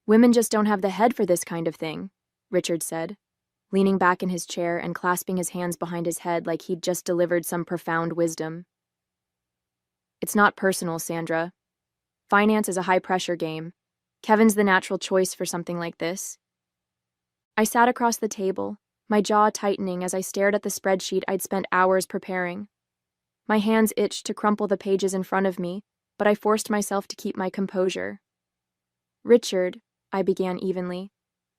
Women just don't have the head for this kind of thing, Richard said, leaning back in his chair and clasping his hands behind his head like he'd just delivered some profound wisdom. It's not personal, Sandra. Finance is a high-pressure game. Kevin's the natural choice for something like this. I sat across the table, my jaw tightening as I stared at the spreadsheet I'd spent hours preparing. My hands itched to crumple the pages in front of me, but I forced myself to keep my composure. Richard, I began evenly,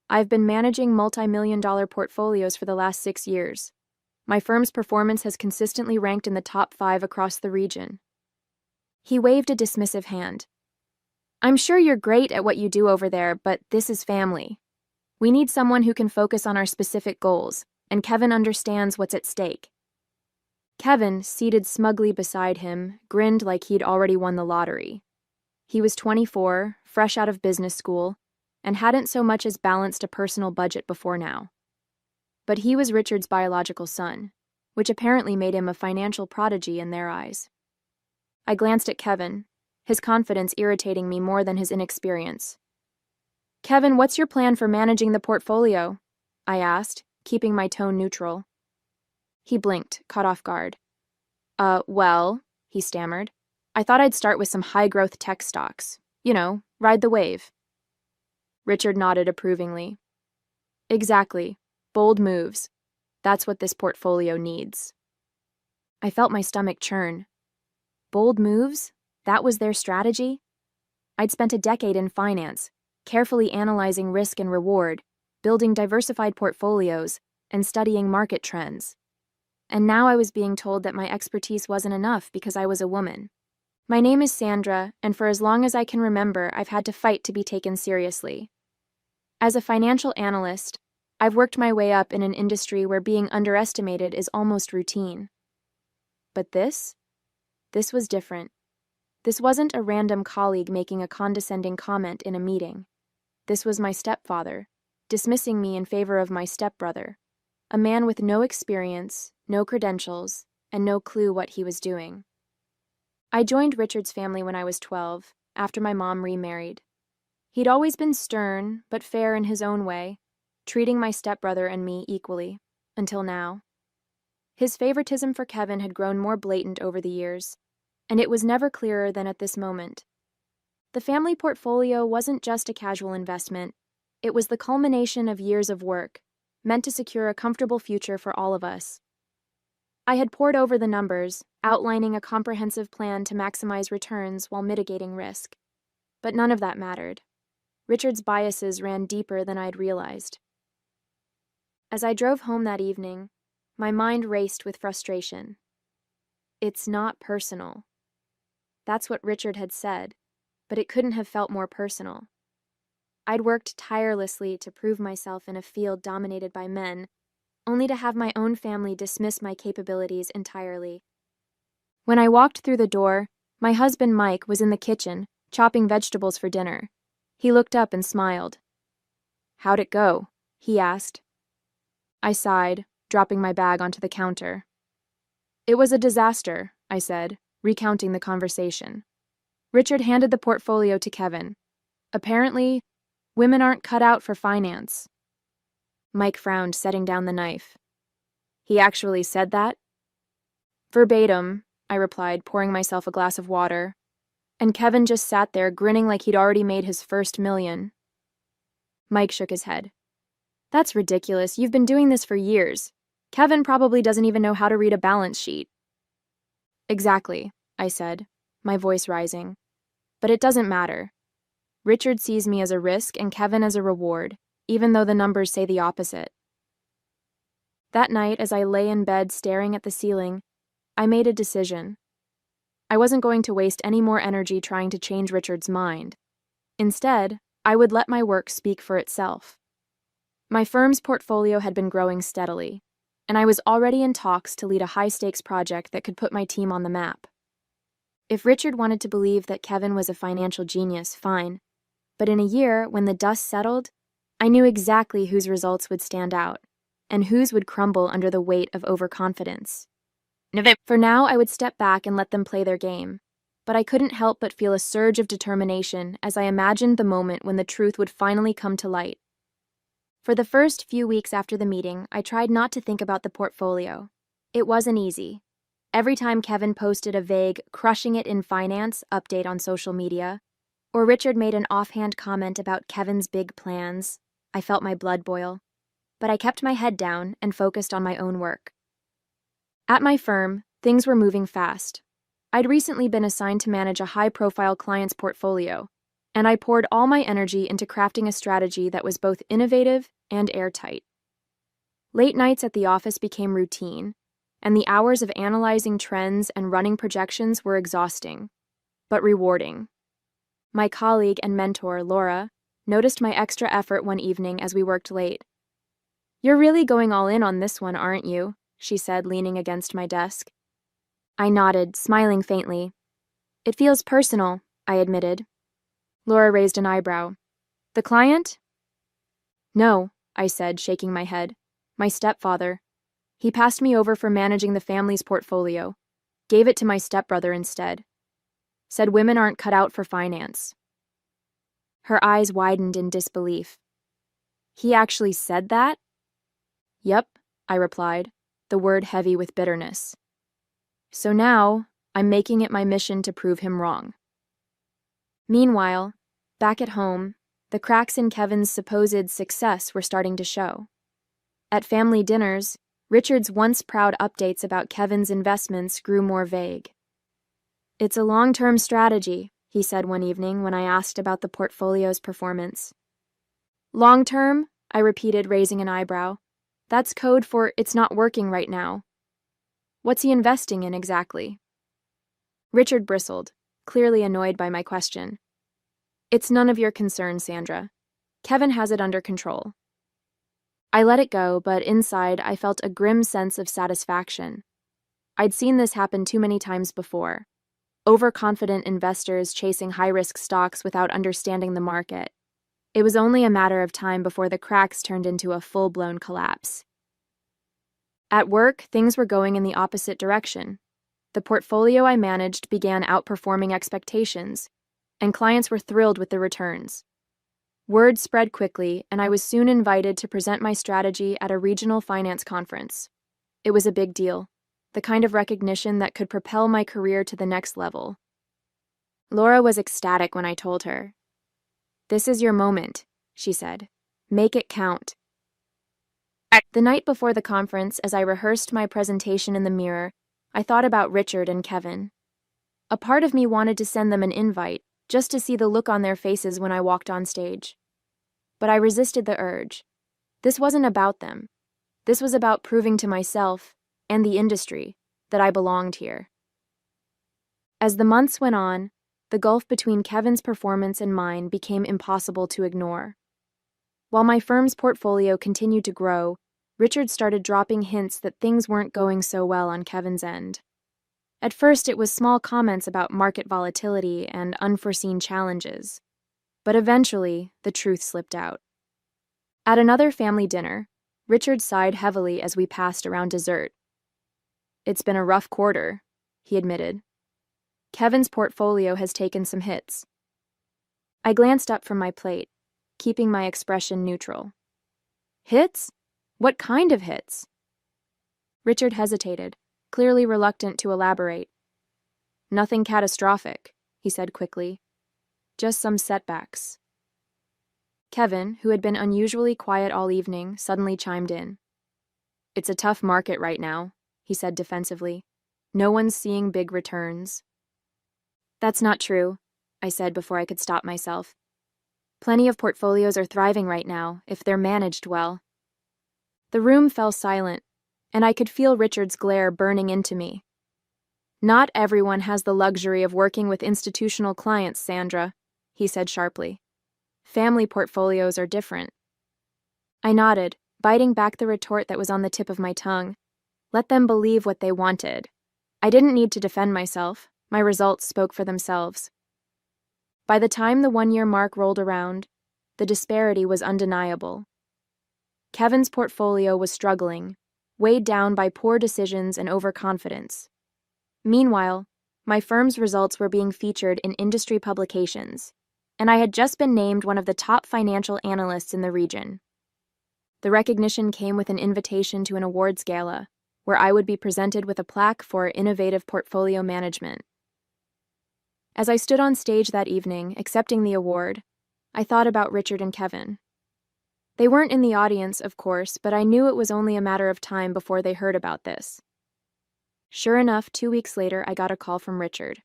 I've been managing multi-million-dollar portfolios for the last 6 years. My firm's performance has consistently ranked in the top 5 across the region. He waved a dismissive hand. I'm sure you're great at what you do over there, but this is family. We need someone who can focus on our specific goals, and Kevin understands what's at stake. Kevin, seated smugly beside him, grinned like he'd already won the lottery. He was 24, fresh out of business school, and hadn't so much as balanced a personal budget before now. But he was Richard's biological son, which apparently made him a financial prodigy in their eyes. I glanced at Kevin, his confidence irritating me more than his inexperience. Kevin, what's your plan for managing the portfolio? I asked, keeping my tone neutral. He blinked, caught off guard. Well, he stammered. I thought I'd start with some high-growth tech stocks. You know, ride the wave. Richard nodded approvingly. Exactly. Bold moves. That's what this portfolio needs. I felt my stomach churn. Bold moves? That was their strategy? I'd spent a decade in finance, carefully analyzing risk and reward, building diversified portfolios, and studying market trends. And now I was being told that my expertise wasn't enough because I was a woman. My name is Sandra, and for as long as I can remember, I've had to fight to be taken seriously. As a financial analyst, I've worked my way up in an industry where being underestimated is almost routine. But this was different. This wasn't a random colleague making a condescending comment in a meeting. This was my stepfather, dismissing me in favor of my stepbrother, a man with no experience, no credentials, and no clue what he was doing. I joined Richard's family when I was 12, after my mom remarried. He'd always been stern, but fair in his own way, treating my stepbrother and me equally, until now. His favoritism for Kevin had grown more blatant over the years, and it was never clearer than at this moment. The family portfolio wasn't just a casual investment, it was the culmination of years of work, meant to secure a comfortable future for all of us. I had pored over the numbers, outlining a comprehensive plan to maximize returns while mitigating risk. But none of that mattered. Richard's biases ran deeper than I'd realized. As I drove home that evening, my mind raced with frustration. It's not personal. That's what Richard had said, but it couldn't have felt more personal. I'd worked tirelessly to prove myself in a field dominated by men, only to have my own family dismiss my capabilities entirely. When I walked through the door, my husband Mike was in the kitchen, chopping vegetables for dinner. He looked up and smiled. How'd it go? He asked. I sighed, dropping my bag onto the counter. It was a disaster, I said, recounting the conversation. Richard handed the portfolio to Kevin. Apparently, women aren't cut out for finance. Mike frowned, setting down the knife. He actually said that? Verbatim, I replied, pouring myself a glass of water. And Kevin just sat there, grinning like he'd already made his first million. Mike shook his head. That's ridiculous. You've been doing this for years. Kevin probably doesn't even know how to read a balance sheet. Exactly, I said, my voice rising. But it doesn't matter. Richard sees me as a risk and Kevin as a reward, even though the numbers say the opposite. That night, as I lay in bed staring at the ceiling, I made a decision. I wasn't going to waste any more energy trying to change Richard's mind. Instead, I would let my work speak for itself. My firm's portfolio had been growing steadily, and I was already in talks to lead a high-stakes project that could put my team on the map. If Richard wanted to believe that Kevin was a financial genius, fine. But in a year, when the dust settled, I knew exactly whose results would stand out, and whose would crumble under the weight of overconfidence. For now, I would step back and let them play their game. but I couldn't help but feel a surge of determination as I imagined the moment when the truth would finally come to light. For the first few weeks after the meeting, I tried not to think about the portfolio. It wasn't easy. Every time Kevin posted a vague, crushing it in finance update on social media, or Richard made an offhand comment about Kevin's big plans, I felt my blood boil. But I kept my head down and focused on my own work. At my firm, things were moving fast. I'd recently been assigned to manage a high-profile client's portfolio, and I poured all my energy into crafting a strategy that was both innovative and airtight. Late nights at the office became routine, and the hours of analyzing trends and running projections were exhausting, but rewarding. My colleague and mentor, Laura, noticed my extra effort one evening as we worked late. "You're really going all in on this one, aren't you?" she said, leaning against my desk. I nodded, smiling faintly. "It feels personal," I admitted. Laura raised an eyebrow. "The client?" "No," I said, shaking my head. "My stepfather. He passed me over for managing the family's portfolio. Gave it to my stepbrother instead. Said women aren't cut out for finance." Her eyes widened in disbelief. "He actually said that?" "Yep," I replied, the word heavy with bitterness. "So now, I'm making it my mission to prove him wrong." Meanwhile, back at home, the cracks in Kevin's supposed success were starting to show. At family dinners, Richard's once proud updates about Kevin's investments grew more vague. "It's a long-term strategy," he said one evening when I asked about the portfolio's performance. "Long-term?" I repeated, raising an eyebrow. "That's code for it's not working right now. What's he investing in exactly?" Richard bristled, clearly annoyed by my question. "It's none of your concern, Sandra. Kevin has it under control." I let it go, but inside I felt a grim sense of satisfaction. I'd seen this happen too many times before. Overconfident investors chasing high-risk stocks without understanding the market. It was only a matter of time before the cracks turned into a full-blown collapse. At work, things were going in the opposite direction. The portfolio I managed began outperforming expectations, and clients were thrilled with the returns. Word spread quickly, and I was soon invited to present my strategy at a regional finance conference. It was a big deal, the kind of recognition that could propel my career to the next level. Laura was ecstatic when I told her. "This is your moment," she said. "Make it count." The night before the conference, as I rehearsed my presentation in the mirror, I thought about Richard and Kevin. A part of me wanted to send them an invite, just to see the look on their faces when I walked on stage. But I resisted the urge. This wasn't about them. This was about proving to myself, and the industry, that I belonged here. As the months went on, the gulf between Kevin's performance and mine became impossible to ignore. While my firm's portfolio continued to grow, Richard started dropping hints that things weren't going so well on Kevin's end. At first, it was small comments about market volatility and unforeseen challenges. But eventually, the truth slipped out. At another family dinner, Richard sighed heavily as we passed around dessert. "It's been a rough quarter," he admitted. "Kevin's portfolio has taken some hits." I glanced up from my plate, keeping my expression neutral. "Hits? What kind of hits?" Richard hesitated, clearly reluctant to elaborate. "Nothing catastrophic," he said quickly. "Just some setbacks." Kevin, who had been unusually quiet all evening, suddenly chimed in. "It's a tough market right now," he said defensively. "No one's seeing big returns." "That's not true," I said before I could stop myself. "Plenty of portfolios are thriving right now, if they're managed well." The room fell silent, and I could feel Richard's glare burning into me. "Not everyone has the luxury of working with institutional clients, Sandra," he said sharply. "Family portfolios are different." I nodded, biting back the retort that was on the tip of my tongue. Let them believe what they wanted. I didn't need to defend myself. My results spoke for themselves. By the time the one-year mark rolled around, the disparity was undeniable. Kevin's portfolio was struggling, weighed down by poor decisions and overconfidence. Meanwhile, My firm's results were being featured in industry publications, and I had just been named one of the top financial analysts in the region. The recognition came with an invitation to an awards gala, where I would be presented with a plaque for innovative portfolio management. As I stood on stage that evening, accepting the award, I thought about Richard and Kevin. They weren't in the audience, of course, but I knew it was only a matter of time before they heard about this. Sure enough, 2 weeks later, I got a call from Richard.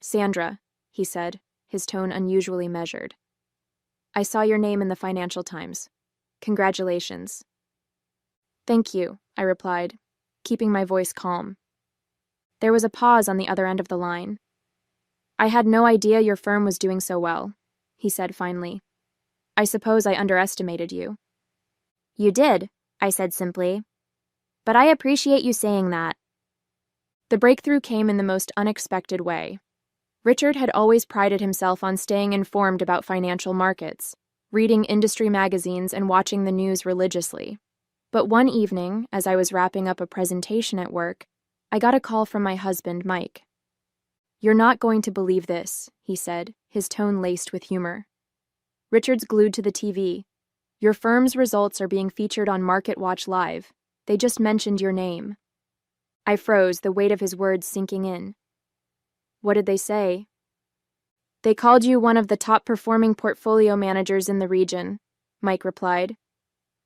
"Sandra," he said, his tone unusually measured. "I saw your name in the Financial Times. Congratulations." "Thank you," I replied, keeping my voice calm. There was a pause on the other end of the line. "I had no idea your firm was doing so well," he said finally. "I suppose I underestimated you." "You did," I said simply. "But I appreciate you saying that." The breakthrough came in the most unexpected way. Richard had always prided himself on staying informed about financial markets, reading industry magazines and watching the news religiously. But one evening, as I was wrapping up a presentation at work, I got a call from my husband, Mike. "You're not going to believe this," he said, his tone laced with humor. "Richard's glued to the TV. Your firm's results are being featured on MarketWatch Live. They just mentioned your name." I froze, the weight of his words sinking in. "What did they say?" "They called you one of the top-performing portfolio managers in the region," Mike replied.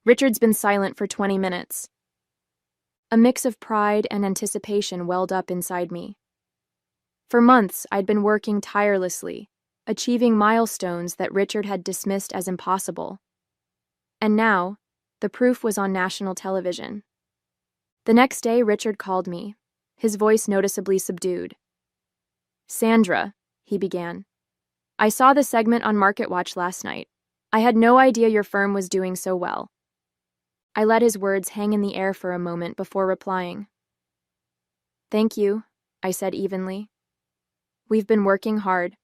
Richard's been silent for 20 minutes. A mix of pride and anticipation welled up inside me. For months, I'd been working tirelessly, achieving milestones that Richard had dismissed as impossible. And now, the proof was on national television. The next day, Richard called me, his voice noticeably subdued. "Sandra," he began, "I saw the segment on MarketWatch last night. I had no idea your firm was doing so well." I let his words hang in the air for a moment before replying. "Thank you," I said evenly. "We've been working hard."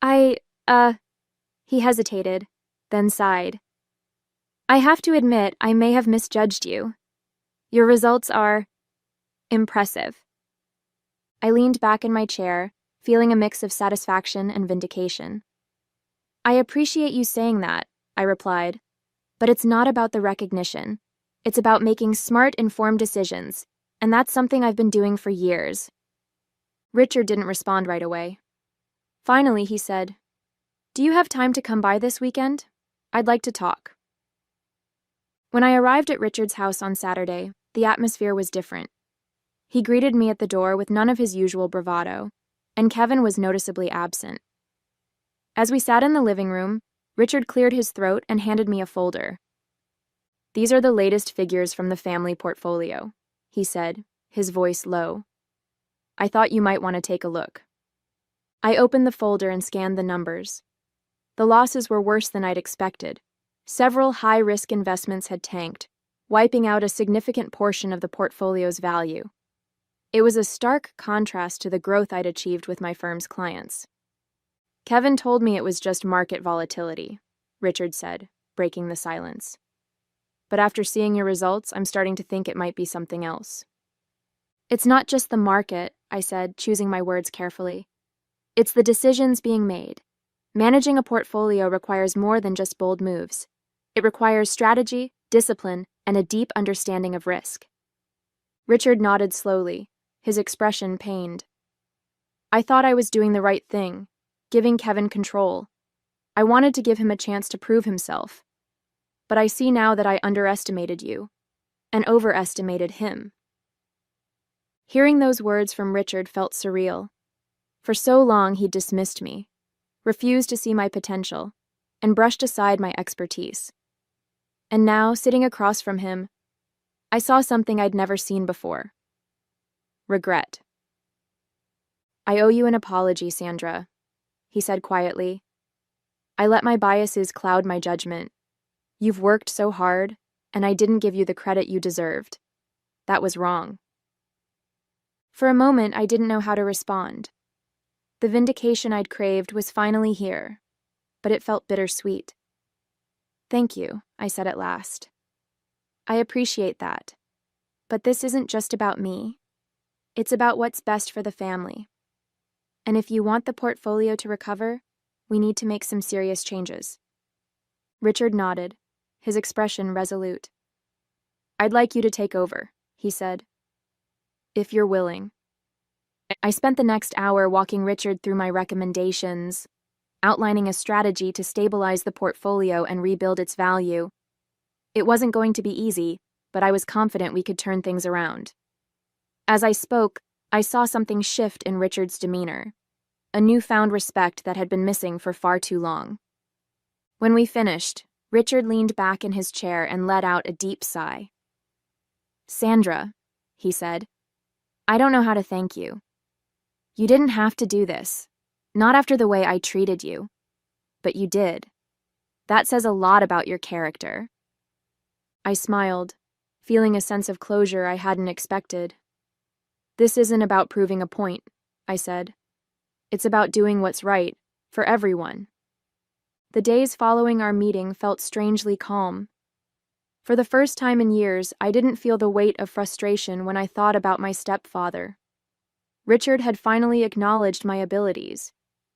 He hesitated, then sighed. "I have to admit, I may have misjudged you. Your results are impressive." I leaned back in my chair, feeling a mix of satisfaction and vindication. "I appreciate you saying that," I replied, "but it's not about the recognition. It's about making smart, informed decisions, and that's something I've been doing for years." Richard didn't respond right away. Finally, he said, "Do you have time to come by this weekend? I'd like to talk." When I arrived at Richard's house on Saturday, the atmosphere was different. He greeted me at the door with none of his usual bravado, and Kevin was noticeably absent. As we sat in the living room, Richard cleared his throat and handed me a folder. "These are the latest figures from the family portfolio," he said, his voice low. "I thought you might want to take a look." I opened the folder and scanned the numbers. The losses were worse than I'd expected. Several high-risk investments had tanked, wiping out a significant portion of the portfolio's value. It was a stark contrast to the growth I'd achieved with my firm's clients. "Kevin told me it was just market volatility," Richard said, breaking the silence. "But after seeing your results, I'm starting to think it might be something else." "It's not just the market," I said, choosing my words carefully. "It's the decisions being made. Managing a portfolio requires more than just bold moves. It requires strategy, discipline, and a deep understanding of risk." Richard nodded slowly, his expression pained. "I thought I was doing the right thing, giving Kevin control. I wanted to give him a chance to prove himself. But I see now that I underestimated you, and overestimated him." Hearing those words from Richard felt surreal. For so long he'd dismissed me, refused to see my potential, and brushed aside my expertise. And now, sitting across from him, I saw something I'd never seen before. Regret. "I owe you an apology, Sandra," he said quietly. "I let my biases cloud my judgment. You've worked so hard, and I didn't give you the credit you deserved. That was wrong." For a moment, I didn't know how to respond. The vindication I'd craved was finally here, but it felt bittersweet. "Thank you," I said at last. "I appreciate that. But this isn't just about me. It's about what's best for the family. And if you want the portfolio to recover, we need to make some serious changes. Richard nodded, his expression resolute. I'd like you to take over, he said. If you're willing. I spent the next hour walking Richard through my recommendations, outlining a strategy to stabilize the portfolio and rebuild its value. It wasn't going to be easy, but I was confident we could turn things around. As I spoke, I saw something shift in Richard's demeanor, a newfound respect that had been missing for far too long. When we finished, Richard leaned back in his chair and let out a deep sigh. Sandra, he said, I don't know how to thank you. You didn't have to do this, not after the way I treated you, but you did. That says a lot about your character. I smiled, feeling a sense of closure I hadn't expected. This isn't about proving a point, I said. It's about doing what's right, for everyone. The days following our meeting felt strangely calm. For the first time in years, I didn't feel the weight of frustration when I thought about my stepfather. Richard had finally acknowledged my abilities,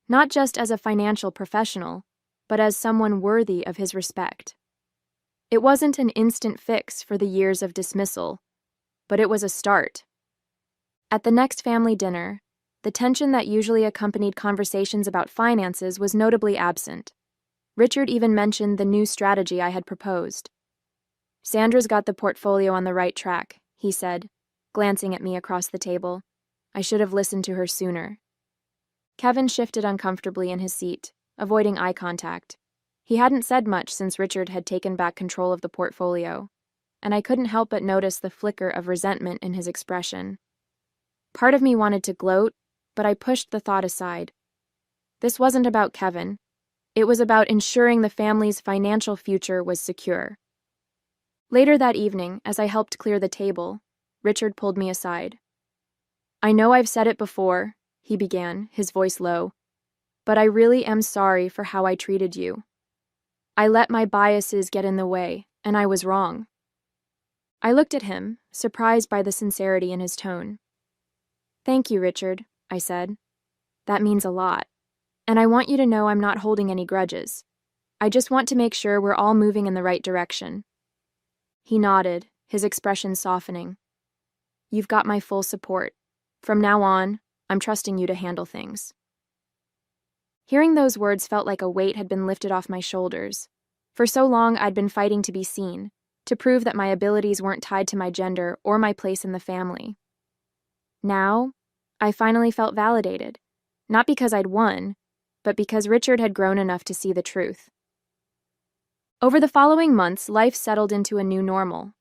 not just as a financial professional, but as someone worthy of his respect. It wasn't an instant fix for the years of dismissal, but it was a start. At the next family dinner, the tension that usually accompanied conversations about finances was notably absent. Richard even mentioned the new strategy I had proposed. Sandra's got the portfolio on the right track, he said, glancing at me across the table. I should have listened to her sooner. Kevin shifted uncomfortably in his seat, avoiding eye contact. He hadn't said much since Richard had taken back control of the portfolio, and I couldn't help but notice the flicker of resentment in his expression. Part of me wanted to gloat, but I pushed the thought aside. This wasn't about Kevin. It was about ensuring the family's financial future was secure. Later that evening, as I helped clear the table, Richard pulled me aside. I know I've said it before, he began, his voice low, but I really am sorry for how I treated you. I let my biases get in the way, and I was wrong. I looked at him, surprised by the sincerity in his tone. Thank you, Richard, I said. That means a lot. And I want you to know I'm not holding any grudges. I just want to make sure we're all moving in the right direction. He nodded, his expression softening. You've got my full support. From now on, I'm trusting you to handle things. Hearing those words felt like a weight had been lifted off my shoulders. For so long, I'd been fighting to be seen, to prove that my abilities weren't tied to my gender or my place in the family. Now, I finally felt validated, not because I'd won, but because Richard had grown enough to see the truth. Over the following months, life settled into a new normal.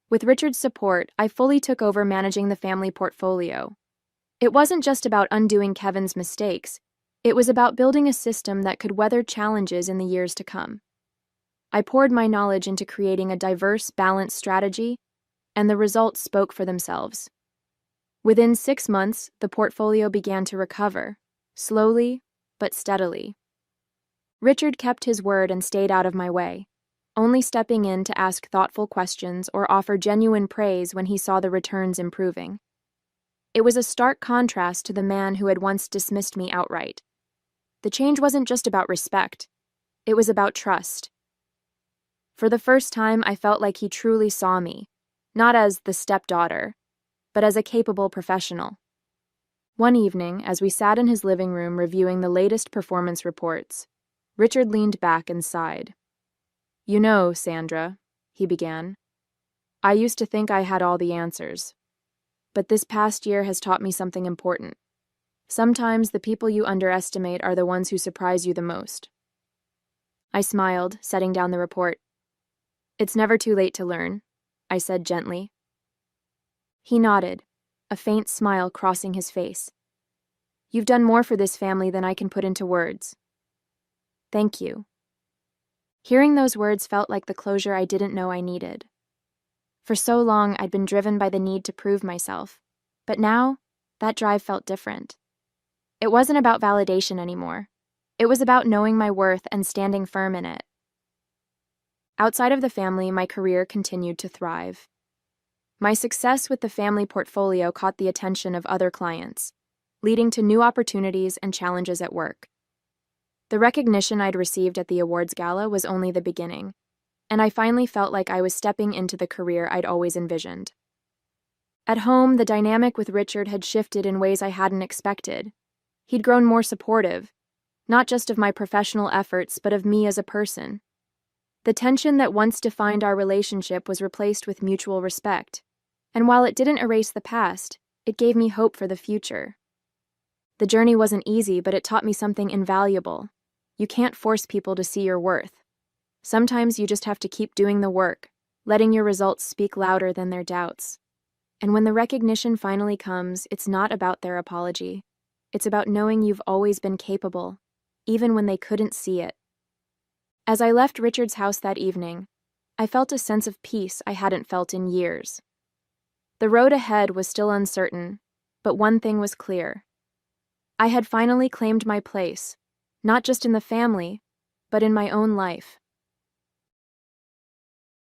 With Richard's support, I fully took over managing the family portfolio. It wasn't just about undoing Kevin's mistakes. It was about building a system that could weather challenges in the years to come. I poured my knowledge into creating a diverse, balanced strategy, and the results spoke for themselves. Within 6 months, the portfolio began to recover, slowly but steadily. Richard kept his word and stayed out of my way, only stepping in to ask thoughtful questions or offer genuine praise when he saw the returns improving. It was a stark contrast to the man who had once dismissed me outright. The change wasn't just about respect. It was about trust. For the first time, I felt like he truly saw me, not as the stepdaughter, but as a capable professional. One evening, as we sat in his living room reviewing the latest performance reports, Richard leaned back and sighed. You know, Sandra, he began, I used to think I had all the answers. But this past year has taught me something important. Sometimes the people you underestimate are the ones who surprise you the most. I smiled, setting down the report. It's never too late to learn, I said gently. He nodded, a faint smile crossing his face. You've done more for this family than I can put into words. Thank you. Hearing those words felt like the closure I didn't know I needed. For so long, I'd been driven by the need to prove myself, but now, that drive felt different. It wasn't about validation anymore. It was about knowing my worth and standing firm in it. Outside of the family, my career continued to thrive. My success with the family portfolio caught the attention of other clients, leading to new opportunities and challenges at work. The recognition I'd received at the awards gala was only the beginning, and I finally felt like I was stepping into the career I'd always envisioned. At home, the dynamic with Richard had shifted in ways I hadn't expected. He'd grown more supportive, not just of my professional efforts, but of me as a person. The tension that once defined our relationship was replaced with mutual respect, and while it didn't erase the past, it gave me hope for the future. The journey wasn't easy, but it taught me something invaluable. You can't force people to see your worth. Sometimes you just have to keep doing the work, letting your results speak louder than their doubts. And when the recognition finally comes, it's not about their apology. It's about knowing you've always been capable, even when they couldn't see it. As I left Richard's house that evening, I felt a sense of peace I hadn't felt in years. The road ahead was still uncertain, but one thing was clear. I had finally claimed my place, not just in the family, but in my own life.